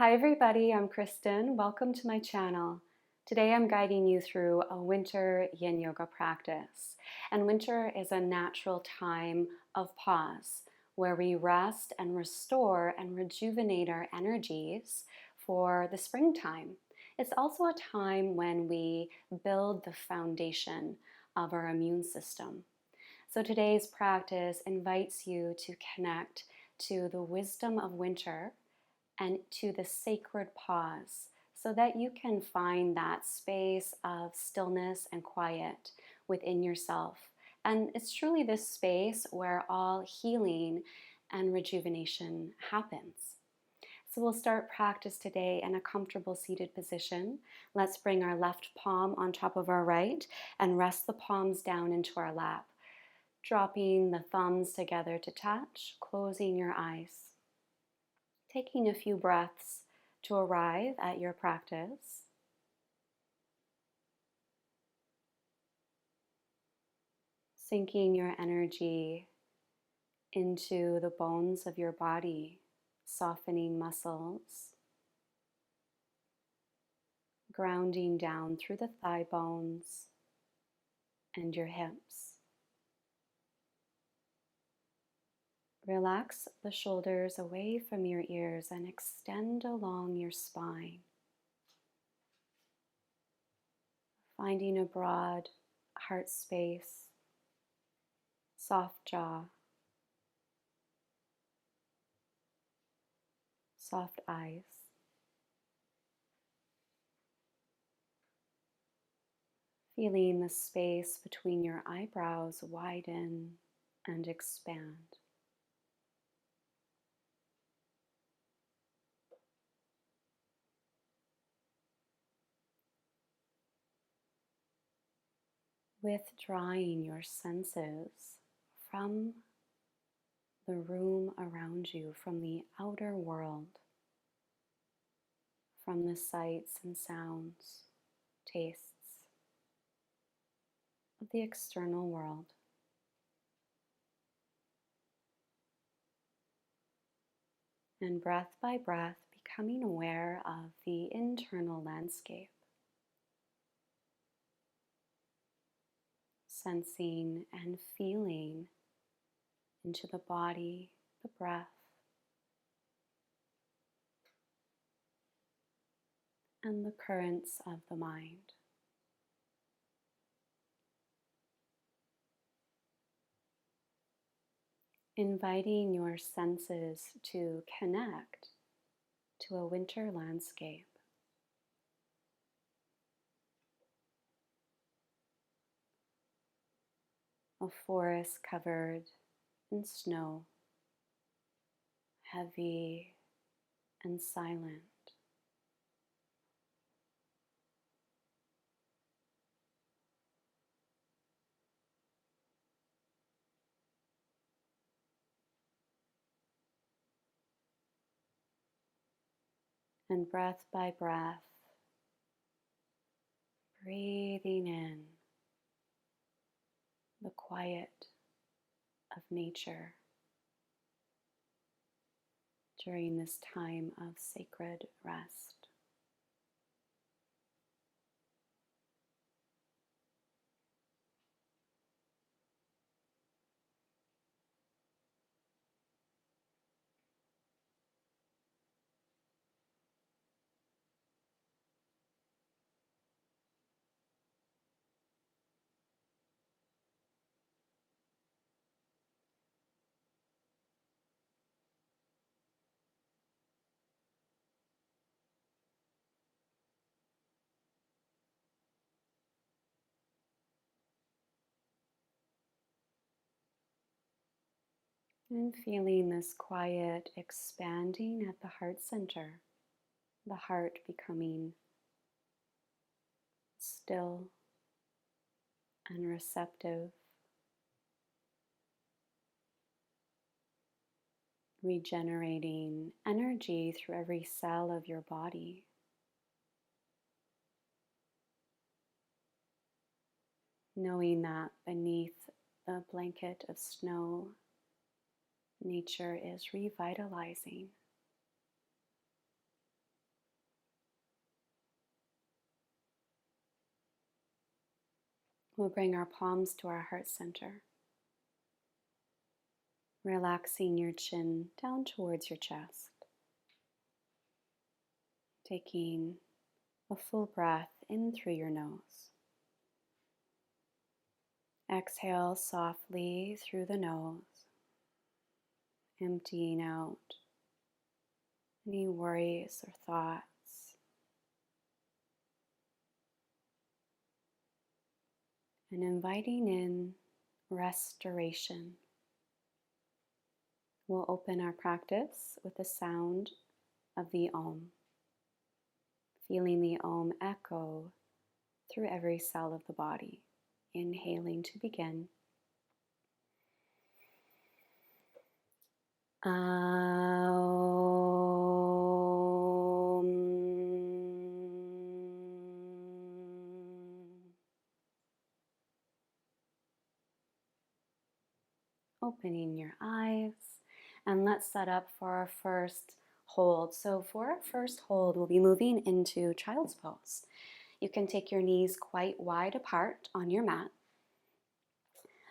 Hi everybody, I'm Kristen. Welcome to my channel. Today I'm guiding you through a winter yin yoga practice. And winter is a natural time of pause where we rest and restore and rejuvenate our energies for the springtime. It's also a time when we build the foundation of our immune system. So today's practice invites you to connect to the wisdom of winter and to the sacred pause so that you can find that space of stillness and quiet within yourself. And it's truly this space where all healing and rejuvenation happens. So we'll start practice today in a comfortable seated position. Let's bring our left palm on top of our right and rest the palms down into our lap, dropping the thumbs together to touch, closing your eyes. Taking a few breaths to arrive at your practice. Sinking your energy into the bones of your body, softening muscles, grounding down through the thigh bones and your hips. Relax the shoulders away from your ears and extend along your spine, finding a broad heart space, soft jaw, soft eyes. Feeling the space between your eyebrows widen and expand. Withdrawing your senses from the room around you, from the outer world, from the sights and sounds, tastes of the external world. And breath by breath, becoming aware of the internal landscape, sensing and feeling into the body, the breath, and the currents of the mind. Inviting your senses to connect to a winter landscape. A forest covered in snow, heavy and silent. And breath by breath, breathing in the quiet of nature during this time of sacred rest. And feeling this quiet expanding at the heart center, the heart becoming still and receptive, regenerating energy through every cell of your body. Knowing that beneath the blanket of snow, nature is revitalizing. We'll bring our palms to our heart center, relaxing your chin down towards your chest. Taking a full breath in through your nose. Exhale softly through the nose, emptying out any worries or thoughts. And inviting in restoration. We'll open our practice with the sound of the Om, feeling the Om echo through every cell of the body. Inhaling to begin. Opening your eyes, and let's set up for our first hold. So for our first hold, we'll be moving into child's pose. You can take your knees quite wide apart on your mat.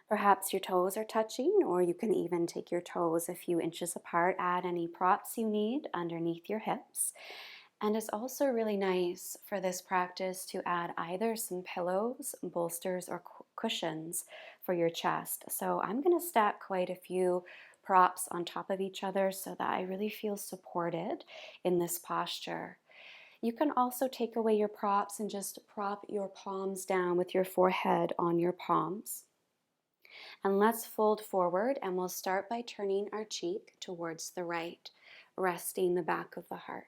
Perhaps your toes are touching, or you can even take your toes a few inches apart. Add any props you need underneath your hips. And it's also really nice for this practice to add either some pillows, bolsters, or cushions for your chest. So I'm going to stack quite a few props on top of each other so that I really feel supported in this posture. You can also take away your props and just prop your palms down with your forehead on your palms. And let's fold forward, and we'll start by turning our cheek towards the right, resting the back of the heart.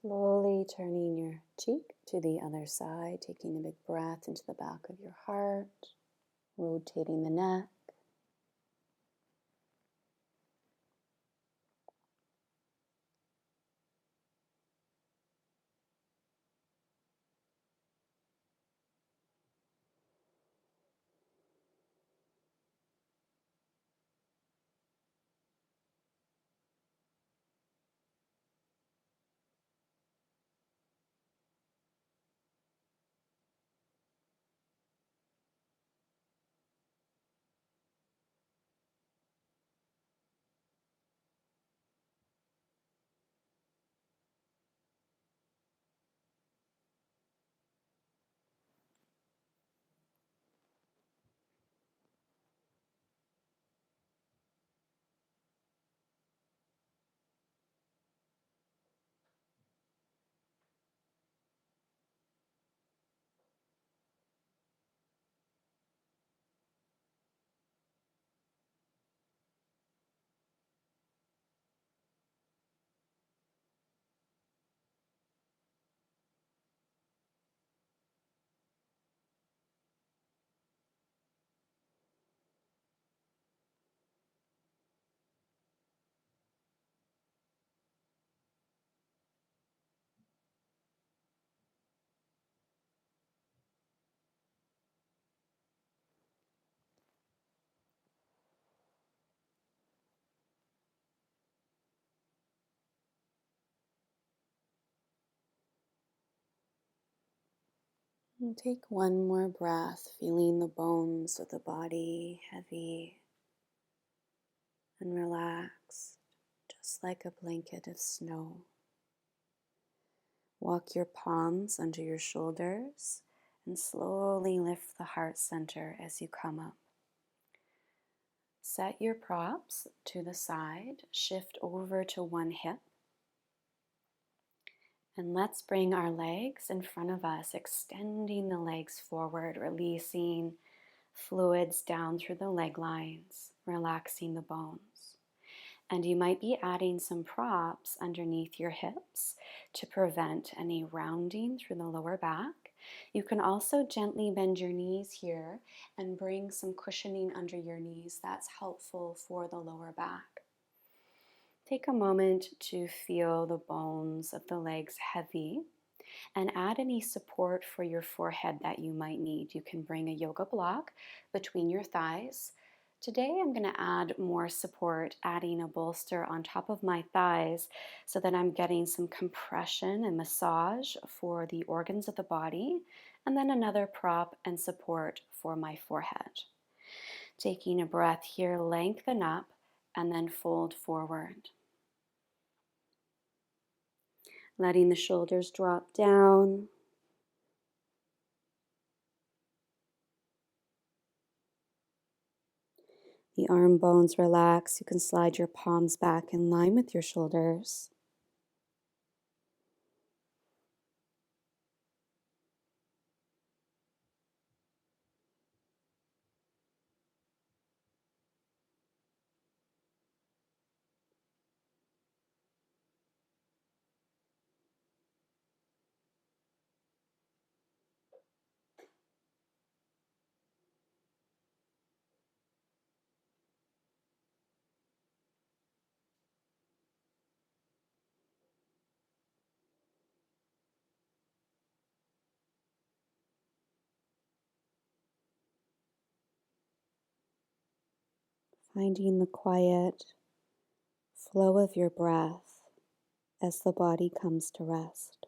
Slowly turning your cheek to the other side, taking a big breath into the back of your heart, rotating the neck. And take one more breath, feeling the bones of the body heavy and relaxed, just like a blanket of snow. Walk your palms under your shoulders and slowly lift the heart center as you come up. Set your props to the side, shift over to one hip, and let's bring our legs in front of us, extending the legs forward, releasing fluids down through the leg lines, relaxing the bones. And you might be adding some props underneath your hips to prevent any rounding through the lower back. You can also gently bend your knees here and bring some cushioning under your knees. That's helpful for the lower back. Take a moment to feel the bones of the legs heavy and add any support for your forehead that you might need. You can bring a yoga block between your thighs. Today I'm going to add more support, adding a bolster on top of my thighs so that I'm getting some compression and massage for the organs of the body, and then another prop and support for my forehead. Taking a breath here, lengthen up and then fold forward. Letting the shoulders drop down. The arm bones relax. You can slide your palms back in line with your shoulders. Finding the quiet flow of your breath as the body comes to rest.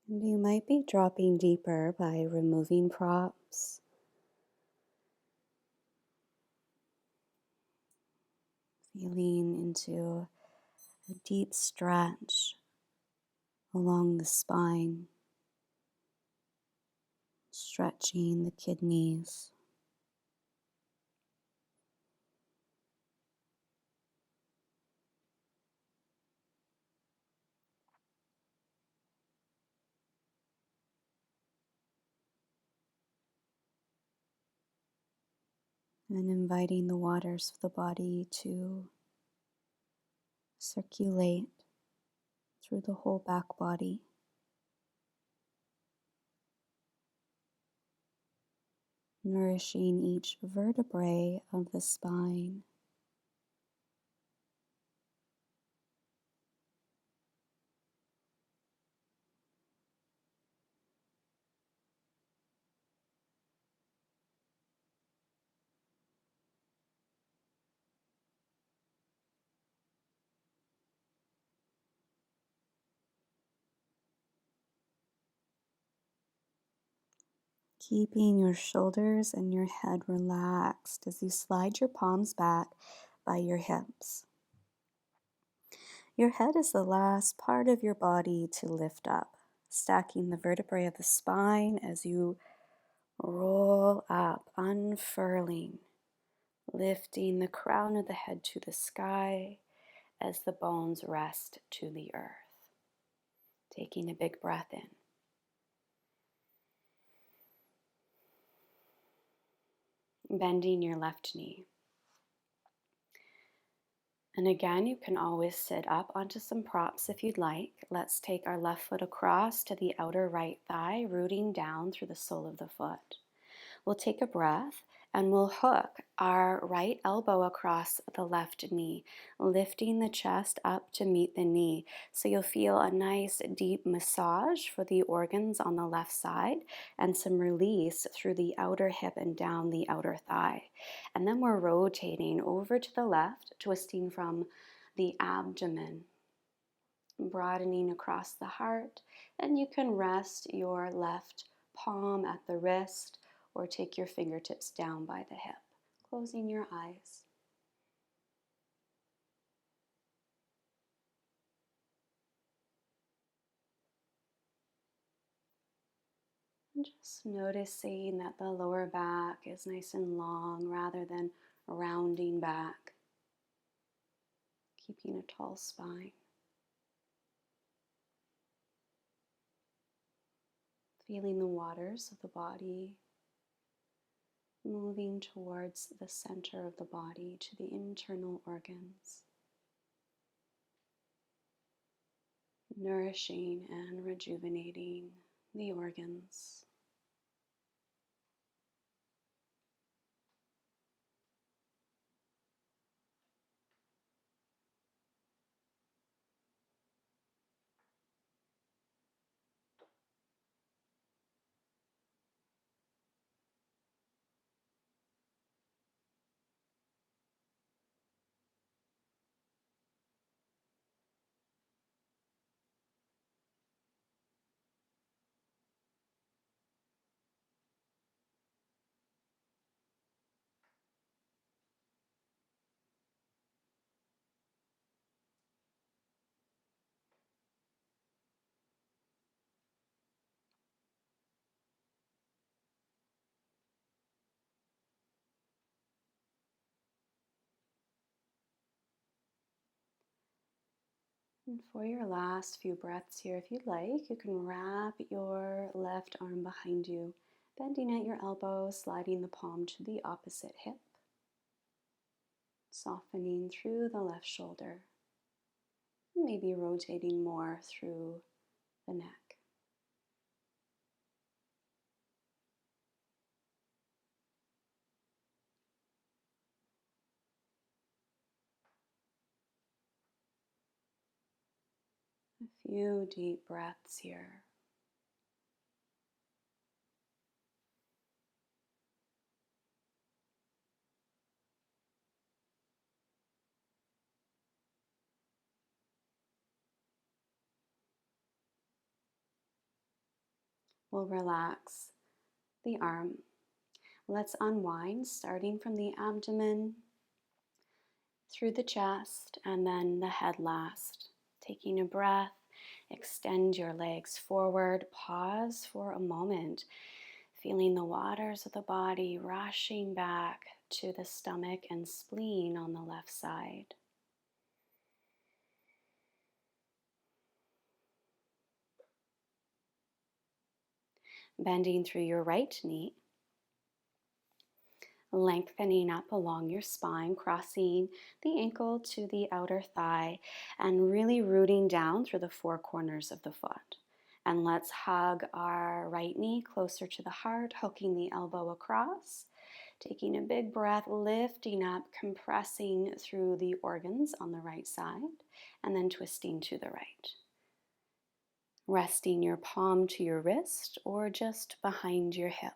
And you might be dropping deeper by removing props, feeling into a deep stretch along the spine, stretching the kidneys. And inviting the waters of the body to circulate through the whole back body, nourishing each vertebrae of the spine. Keeping your shoulders and your head relaxed as you slide your palms back by your hips. Your head is the last part of your body to lift up, stacking the vertebrae of the spine as you roll up, unfurling, lifting the crown of the head to the sky as the bones rest to the earth. Taking a big breath in. Bending your left knee. And again, you can always sit up onto some props if you'd like. Let's take our left foot across to the outer right thigh, rooting down through the sole of the foot. We'll take a breath and we'll hook our right elbow across the left knee, lifting the chest up to meet the knee. So you'll feel a nice deep massage for the organs on the left side and some release through the outer hip and down the outer thigh. And then we're rotating over to the left, twisting from the abdomen, broadening across the heart. And you can rest your left palm at the wrist or take your fingertips down by the hip, closing your eyes. And just noticing that the lower back is nice and long rather than rounding back, keeping a tall spine. Feeling the waters of the body moving towards the center of the body to the internal organs, nourishing and rejuvenating the organs. And for your last few breaths here, if you'd like, you can wrap your left arm behind you, bending at your elbow, sliding the palm to the opposite hip, softening through the left shoulder, maybe rotating more through the neck. A few deep breaths here. we'll relax the arm. Let's unwind, starting from the abdomen, through the chest, and then the head last. Taking a breath, extend your legs forward, pause for a moment, feeling the waters of the body rushing back to the stomach and spleen on the left side. Bending through your right knee, lengthening up along your spine, crossing the ankle to the outer thigh, and really rooting down through the four corners of the foot. And let's hug our right knee closer to the heart, hooking the elbow across, taking a big breath, lifting up, compressing through the organs on the right side, and then twisting to the right. Resting your palm to your wrist or just behind your hip.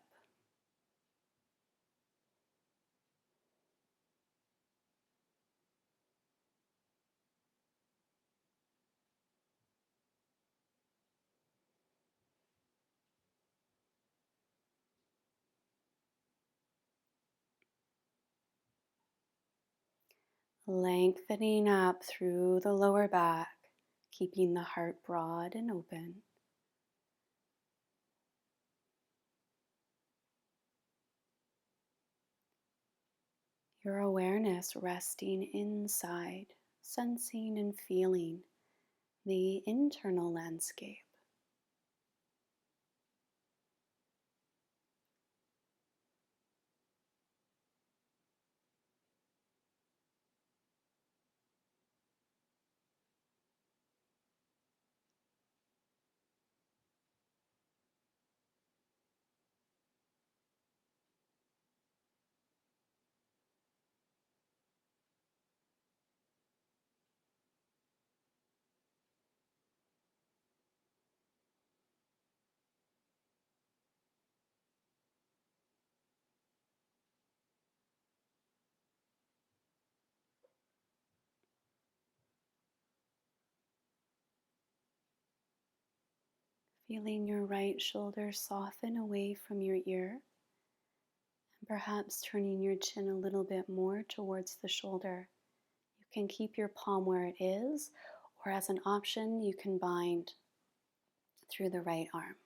Lengthening up through the lower back, keeping the heart broad and open. Your awareness resting inside, sensing and feeling the internal landscape. Feeling your right shoulder soften away from your ear, and perhaps turning your chin a little bit more towards the shoulder. You can keep your palm where it is, or as an option, you can bind through the right arm.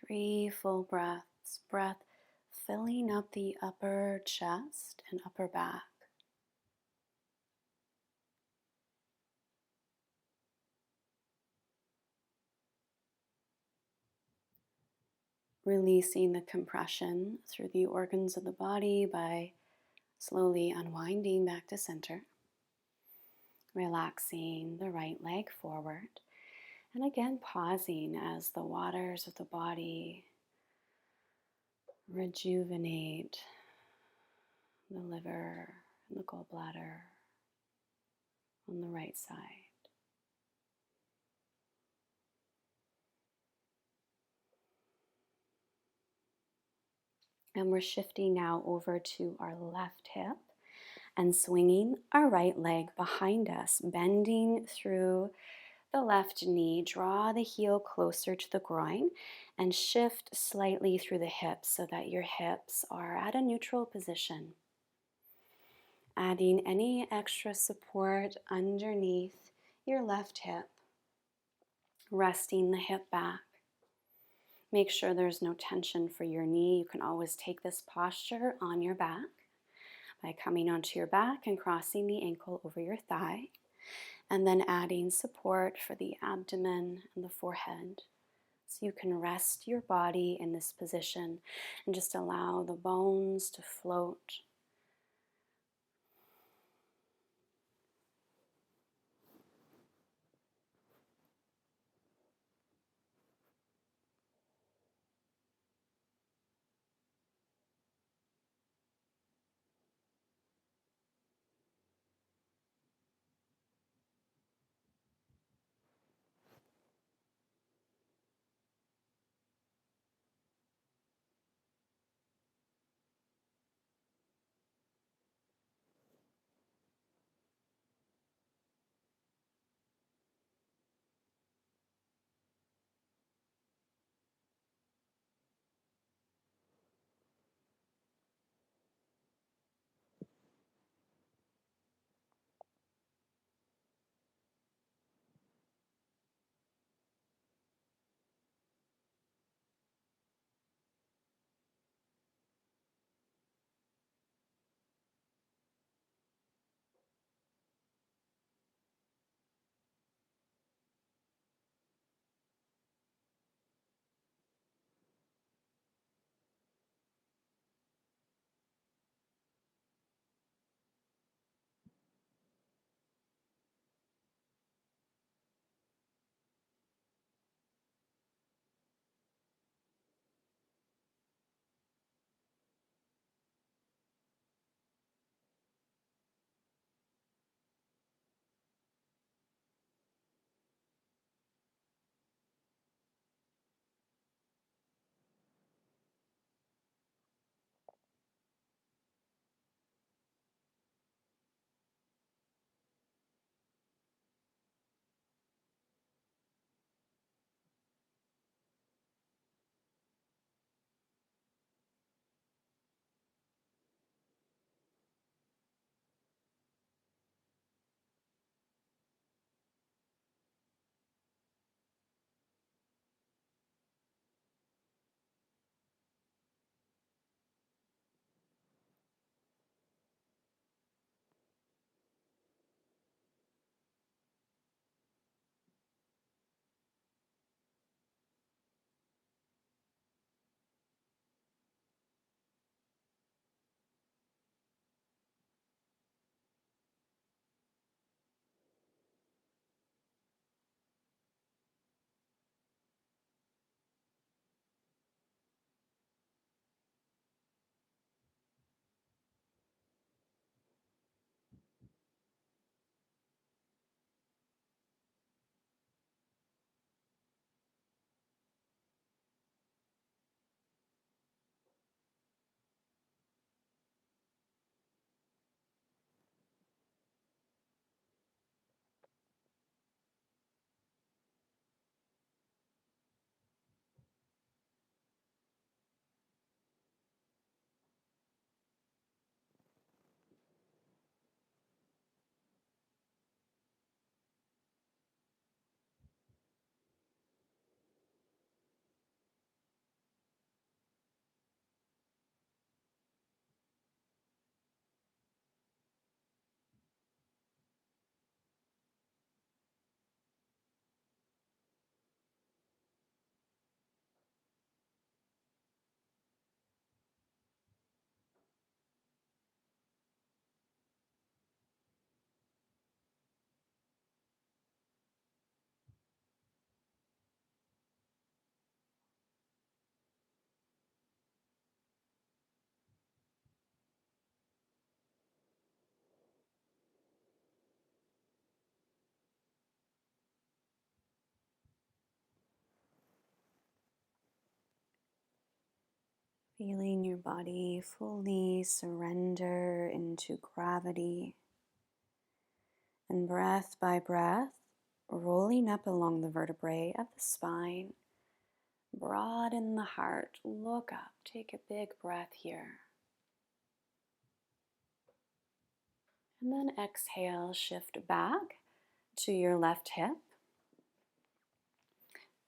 Three full breaths. Breath filling up the upper chest and upper back. Releasing the compression through the organs of the body by slowly unwinding back to center. Relaxing the right leg forward. And again, pausing as the waters of the body rejuvenate the liver and the gallbladder on the right side. And we're shifting now over to our left hip and swinging our right leg behind us, bending through the left knee. Draw the heel closer to the groin and shift slightly through the hips so that your hips are at a neutral position. Adding any extra support underneath your left hip, resting the hip back. Make sure there's no tension for your knee. You can always take this posture on your back by coming onto your back and crossing the ankle over your thigh, and then adding support for the abdomen and the forehead So you can rest your body in this position and just allow the bones to float. Feeling your body fully surrender into gravity, and breath by breath, rolling up along the vertebrae of the spine, broaden the heart, look up, take a big breath here. And then exhale, shift back to your left hip.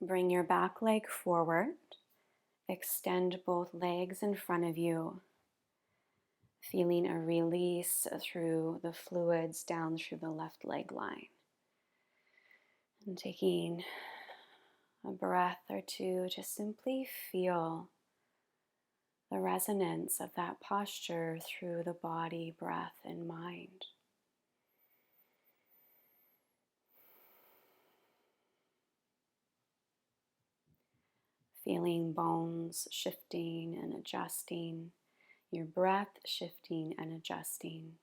Bring your back leg forward. Extend both legs in front of you, feeling a release through the fluids down through the left leg line. And taking a breath or two to simply feel the resonance of that posture through the body, breath, and mind. Feeling bones shifting and adjusting, your breath shifting and adjusting,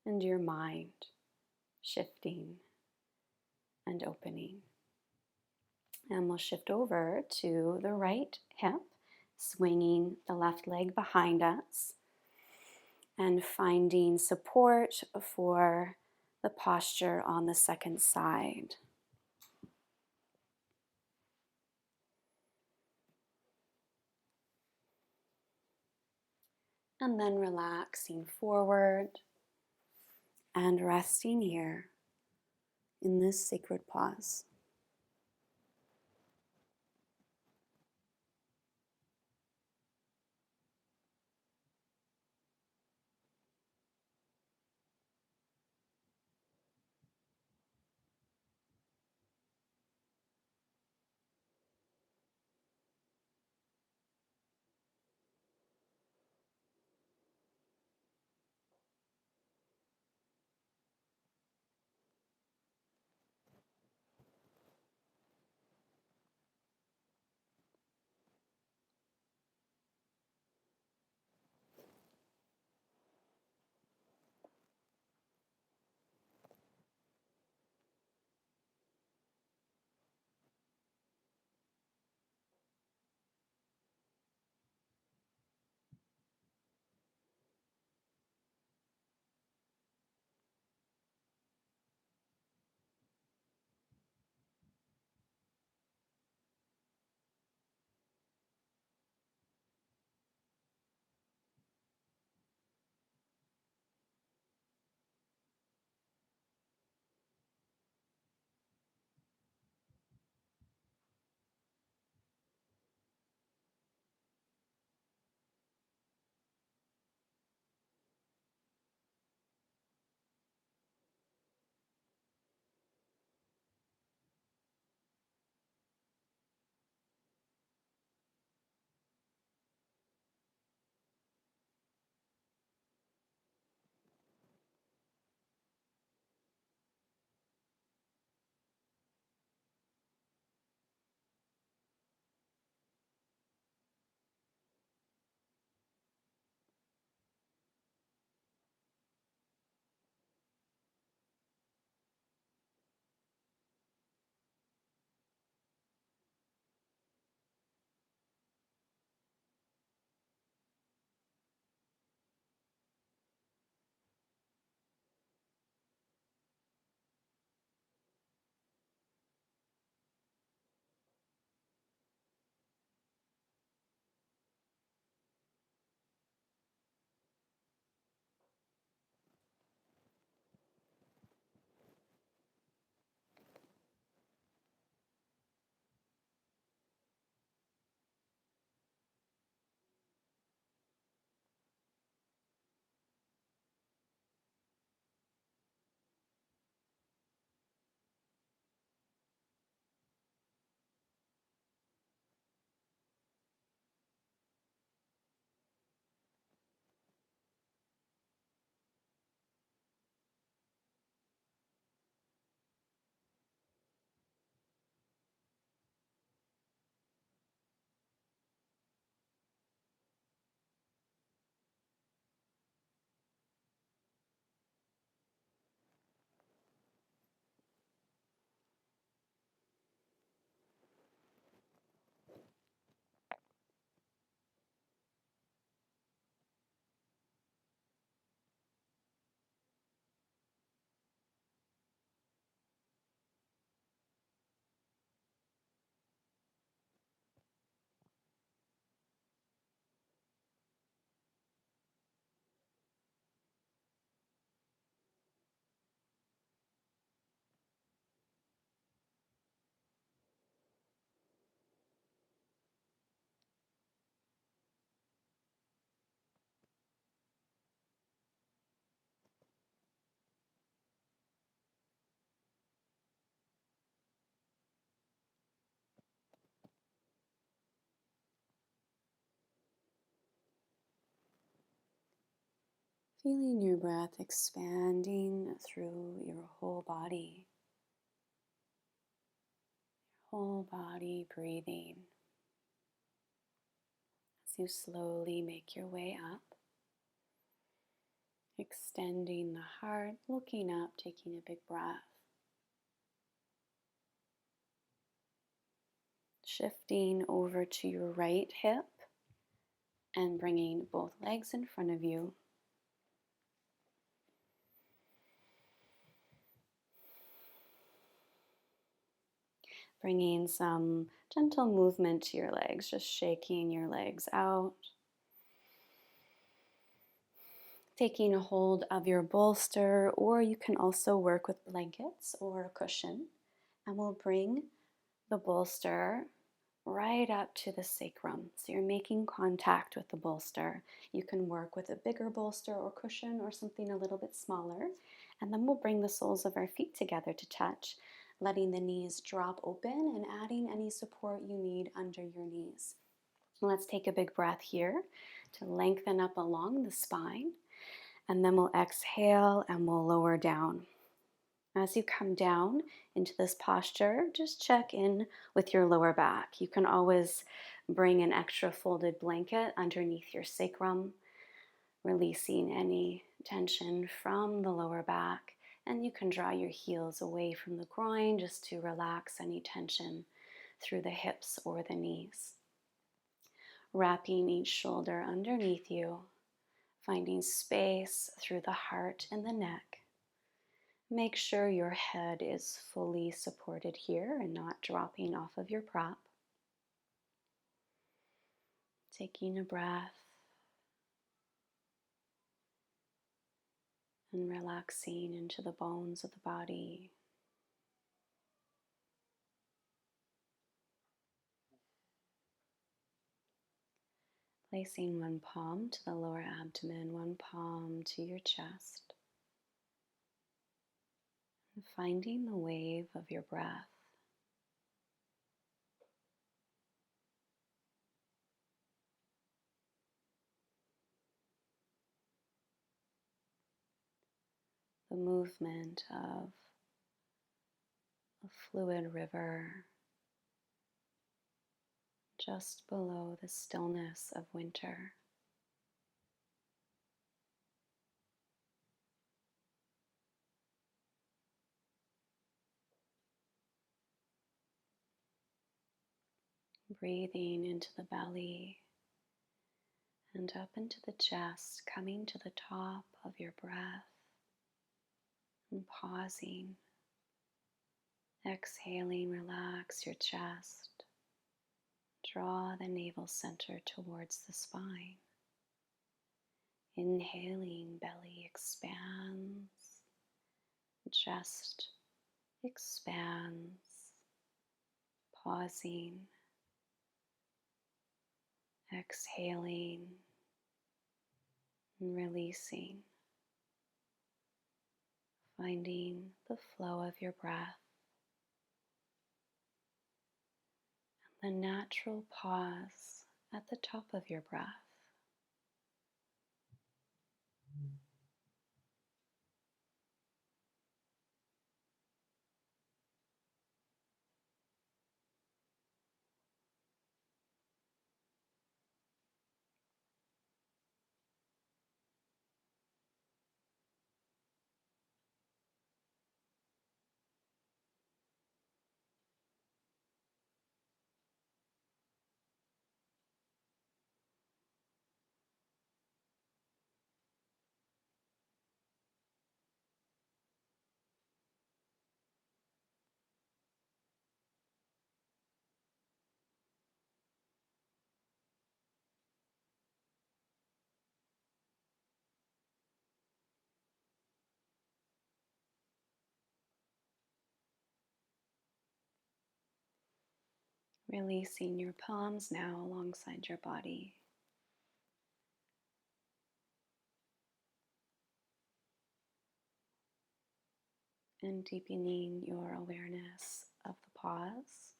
and your mind shifting and opening. And we'll shift over to the right hip, swinging the left leg behind us and finding support for the posture on the second side. And then relaxing forward and resting here in this sacred pause. Feeling your breath expanding through your whole body. Whole body breathing as you slowly make your way up. Extending the heart, looking up, taking a big breath. Shifting over to your right hip and bringing both legs in front of you. Bringing some gentle movement to your legs, just shaking your legs out. Taking a hold of your bolster, or you can also work with blankets or a cushion. And we'll bring the bolster right up to the sacrum. So you're making contact with the bolster. You can work with a bigger bolster or cushion or something a little bit smaller. And then we'll bring the soles of our feet together to touch, letting the knees drop open and adding any support you need under your knees. Let's take a big breath here to lengthen up along the spine. And then we'll exhale and we'll lower down. As you come down into this posture, just check in with your lower back. You can always bring an extra folded blanket underneath your sacrum, releasing any tension from the lower back. And you can draw your heels away from the groin just to relax any tension through the hips or the knees. Wrapping each shoulder underneath you, finding space through the heart and the neck. Make sure your head is fully supported here and not dropping off of your prop. Taking a breath and relaxing into the bones of the body. Placing one palm to the lower abdomen, one palm to your chest. And finding the wave of your breath. The movement of a fluid river just below the stillness of winter. Breathing into the belly and up into the chest, coming to the top of your breath and pausing. Exhaling, relax your chest. Draw the navel center towards the spine. Inhaling, belly expands, chest expands. Pausing, exhaling, and releasing. Finding the flow of your breath. The natural pause at the top of your breath. Releasing your palms now alongside your body. And deepening your awareness of the pause.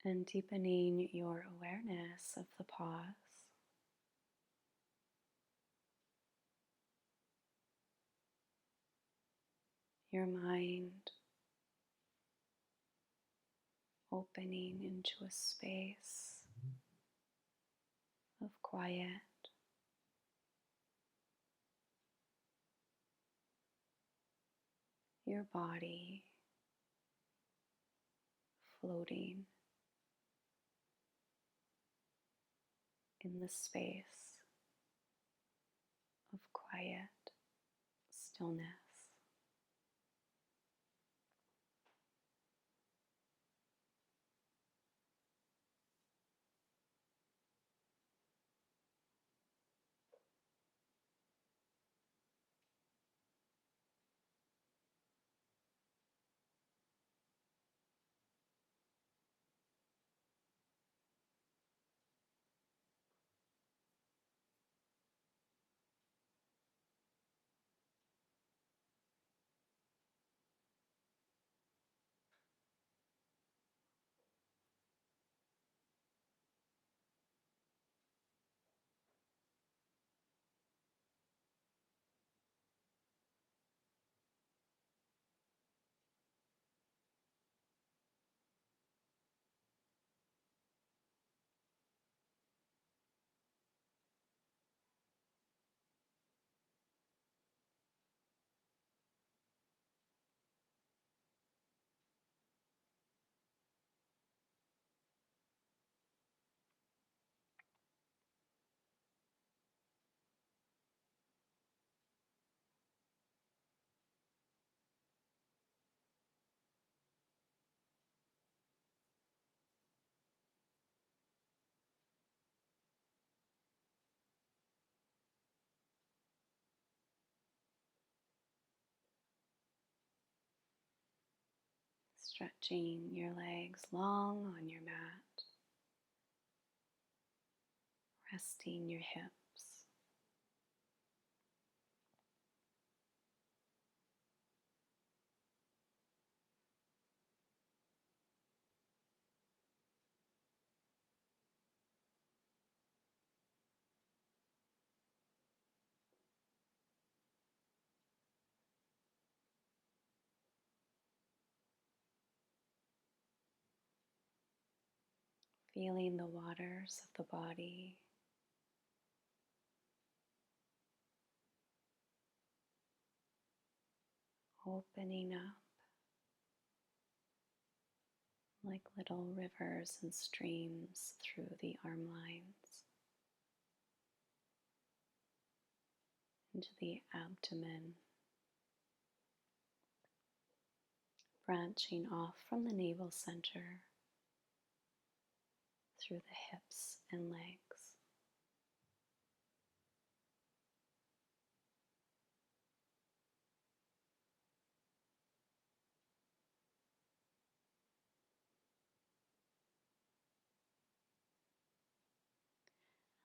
and deepening your awareness of the pause. Your mind opening into a space of quiet. Your body floating in the space of quiet stillness. Stretching your legs long on your mat, resting your hips. Feeling the waters of the body opening up like little rivers and streams through the arm lines into the abdomen, branching off from the navel center through the hips and legs.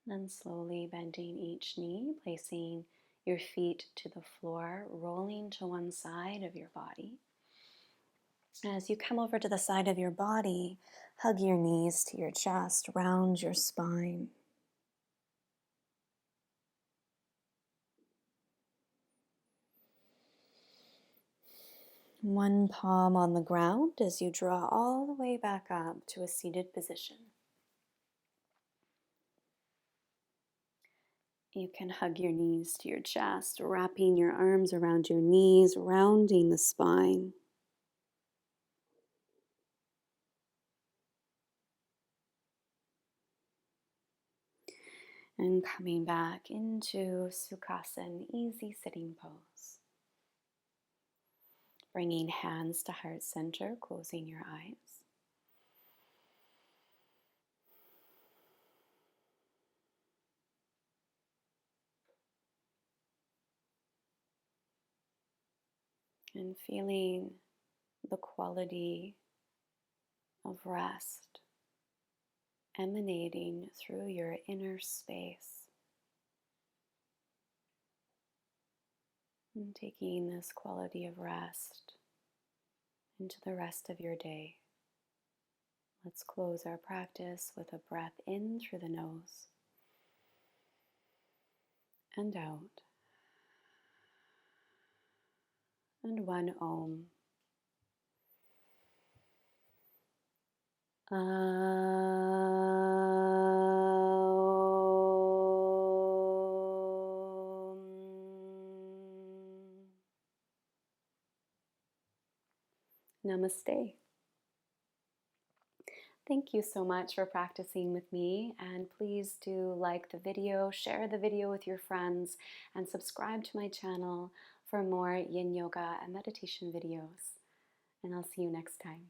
Then slowly bending each knee, placing your feet to the floor, rolling to one side of your body. As you come over to the side of your body, hug your knees to your chest, round your spine. One palm on the ground as you draw all the way back up to a seated position. You can hug your knees to your chest, wrapping your arms around your knees, rounding the spine. And coming back into Sukhasana, easy sitting pose. Bringing hands to heart center, closing your eyes. And feeling the quality of rest emanating through your inner space. And taking this quality of rest into the rest of your day. Let's close our practice with a breath in through the nose and out. And one Om. Namaste. Thank you so much for practicing with me, and please do like the video, share the video with your friends, and subscribe to my channel for more yin yoga and meditation videos. And I'll see you next time.